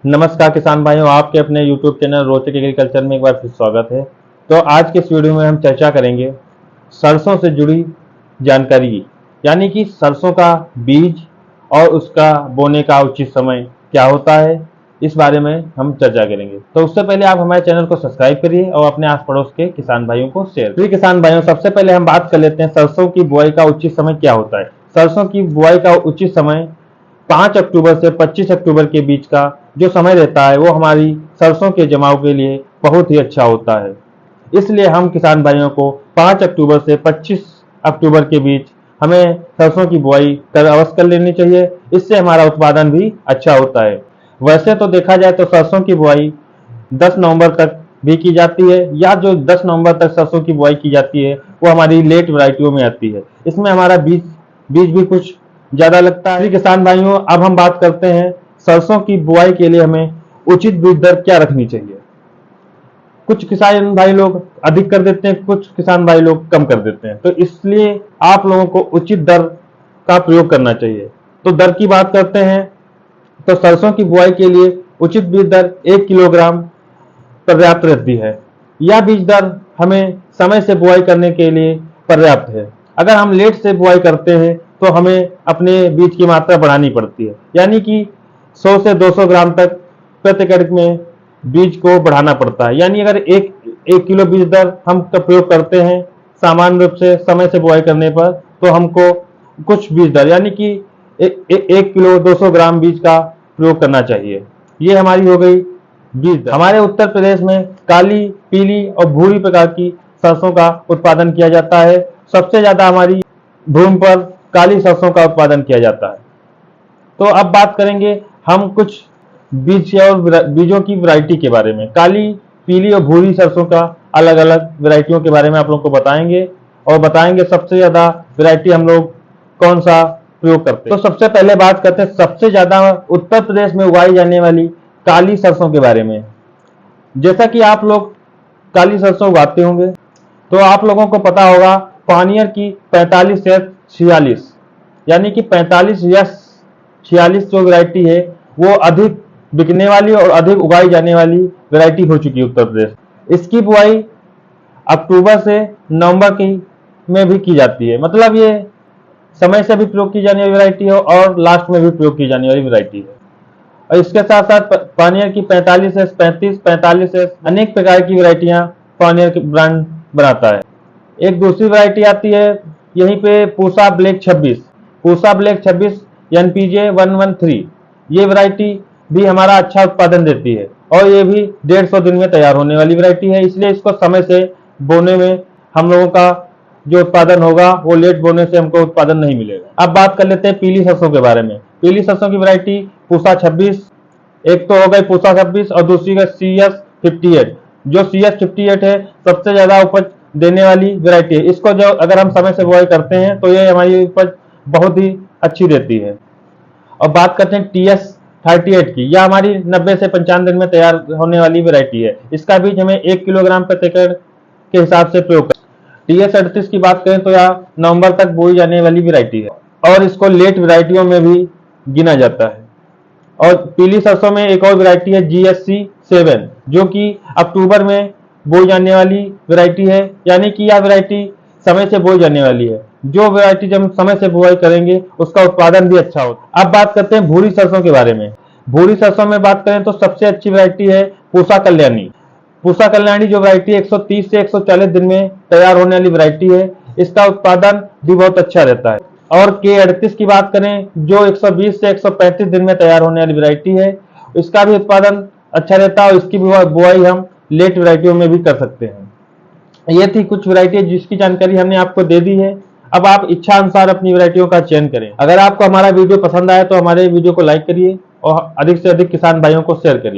नमस्कार किसान भाइयों, आपके अपने YouTube चैनल रोचक एग्रीकल्चर में एक बार फिर स्वागत है। तो आज के इस वीडियो में हम चर्चा करेंगे सरसों से जुड़ी जानकारी, यानी कि सरसों का बीज और उसका बोने का उचित समय क्या होता है, इस बारे में हम चर्चा करेंगे। तो उससे पहले आप हमारे चैनल को सब्सक्राइब करिए और अपने आस पड़ोस के किसान भाइयों को शेयर करिए। किसान भाइयों, सबसे पहले हम बात कर लेते हैं सरसों की बुआई का उचित समय क्या होता है। सरसों की बुआई का उचित समय 5 अक्टूबर से 25 अक्टूबर के बीच का जो समय रहता है वो हमारी सरसों के जमाव के लिए बहुत ही अच्छा होता है। इसलिए हम किसान भाइयों को 5 अक्टूबर से 25 अक्टूबर के बीच हमें सरसों की बुआई अवश्य कर लेनी चाहिए। इससे हमारा उत्पादन भी अच्छा होता है। वैसे तो देखा जाए तो सरसों की बुआई 10 नवंबर तक भी की जाती है, या जो 10 नवंबर तक सरसों की बुआई की जाती है वो हमारी लेट वैरायटियों में आती है। इसमें हमारा बीज भी कुछ ज्यादा लगता है। किसान भाइयों, अब हम बात करते हैं सरसों की बुआई के लिए हमें उचित बीज दर क्या रखनी चाहिए। कुछ किसान भाई लोग अधिक कर देते हैं, कुछ किसान भाई लोग कम कर देते हैं, तो इसलिए आप लोगों को उचित दर का प्रयोग करना चाहिए। तो दर की बात करते हैं तो सरसों की बुआई के लिए उचित बीज दर 1 किलोग्राम पर्याप्त रहती है। यह बीज दर हमें समय से बुआई करने के लिए पर्याप्त है। अगर हम लेट से बुआई करते हैं तो हमें अपने बीज की मात्रा बढ़ानी पड़ती है, यानी कि 100 से 200 ग्राम तक प्रति एकड़ में बीज को बढ़ाना पड़ता है। यानी अगर एक किलो बीज दर हम प्रयोग करते हैं सामान्य रूप से समय से बुआई करने पर, तो हमको कुछ बीज दर यानी कि 1 किलो 200 ग्राम बीज का प्रयोग करना चाहिए। ये हमारी हो गई बीज दर। हमारे उत्तर प्रदेश में काली, पीली और भूरी प्रकार की सरसों का उत्पादन किया जाता है। सबसे ज्यादा हमारी भूमि पर काली सरसों का उत्पादन किया जाता है। तो अब बात करेंगे हम कुछ बीज और बीजों की वैरायटी के बारे में। काली, पीली और भूरी सरसों का अलग अलग वैरायटियों के बारे में आप लोगों को बताएंगे, और बताएंगे सबसे ज्यादा वैरायटी हम लोग कौन सा प्रयोग करते हैं। तो सबसे पहले बात करते हैं सबसे ज्यादा उत्तर प्रदेश में उगाई जाने वाली काली सरसों के बारे में। जैसा कि आप लोग काली सरसों उगाते होंगे तो आप लोगों को पता होगा पानियर की 45 या 46, यानी कि 45 या 46 जो वैरायटी है वो अधिक बिकने वाली और अधिक उगाई जाने वाली वैरायटी हो चुकी है उत्तर प्रदेश। इसकी बुआई अक्टूबर से नवंबर की में भी की जाती है। मतलब ये समय से भी प्रयोग की जाने वाली वैरायटी है और लास्ट में भी प्रयोग की जाने वाली वैरायटी है। और इसके साथ साथ पानियर की 45S, 35, 45S अनेक प्रकार की वैरायटियां पानियर के ब्रांड बनाता है। एक दूसरी वैरायटी आती है यहीं पे Pusa black 26, Pusa black 26 NPJ 113। ये वैरायटी भी हमारा अच्छा उत्पादन देती है और ये भी 150 दिन में तैयार होने वाली वैरायटी है। इसलिए इसको समय से बोने में हम लोगों का जो उत्पादन होगा वो लेट बोने से हमको उत्पादन नहीं मिलेगा। अब बात कर लेते हैं पीली सरसों के बारे में। पीली सरसों की वैरायटी पूसा 26, एक तो हो गई पूसा 26 और दूसरी का CS 58। जो CS 58 है सबसे ज्यादा उपज देने वाली वैरायटी है। इसको जो अगर हम समय से बुआई करते हैं तो ये हमारी उपज बहुत ही अच्छी देती है। और बात करते हैं TS 38 की, यह हमारी 90 से 95 दिन में तैयार होने वाली वैरायटी है। इसका बीज हमें 1 किलोग्राम प्रति एकड़ के हिसाब से प्रयोग कर। TS 38 की बात करें तो यह नवंबर तक बोई जाने वाली वैरायटी है और इसको लेट वैरायटियों में भी गिना जाता है। और पीली सरसों में एक और वैरायटी है GSC 7, जो कि अक्टूबर में बोई जाने वाली वैरायटी है। यानी कि यह वैरायटी समय से बोई जाने वाली है। जो वैरायटी जब हम समय से बुआई करेंगे उसका उत्पादन भी अच्छा होता है। अब बात करते हैं भूरी सरसों के बारे में। भूरी सरसों में बात करें तो सबसे अच्छी वैरायटी है पूसा कल्याणी। पूसा कल्याणी जो वैरायटी 130 से 140 दिन में तैयार होने वाली वैरायटी है, इसका उत्पादन भी बहुत अच्छा रहता है। और K38 की बात करें जो 120 से 135 दिन में तैयार होने वाली वैरायटी है, इसका भी उत्पादन अच्छा रहता है और इसकी बुआई हम लेट वैरायटियों में भी कर सकते हैं। ये थी कुछ वैरायटी जिसकी जानकारी हमने आपको दे दी है। अब आप इच्छा अनुसार अपनी वैरायटियों का चयन करें। अगर आपको हमारा वीडियो पसंद आए तो हमारे वीडियो को लाइक करिए और अधिक से अधिक किसान भाइयों को शेयर करिए।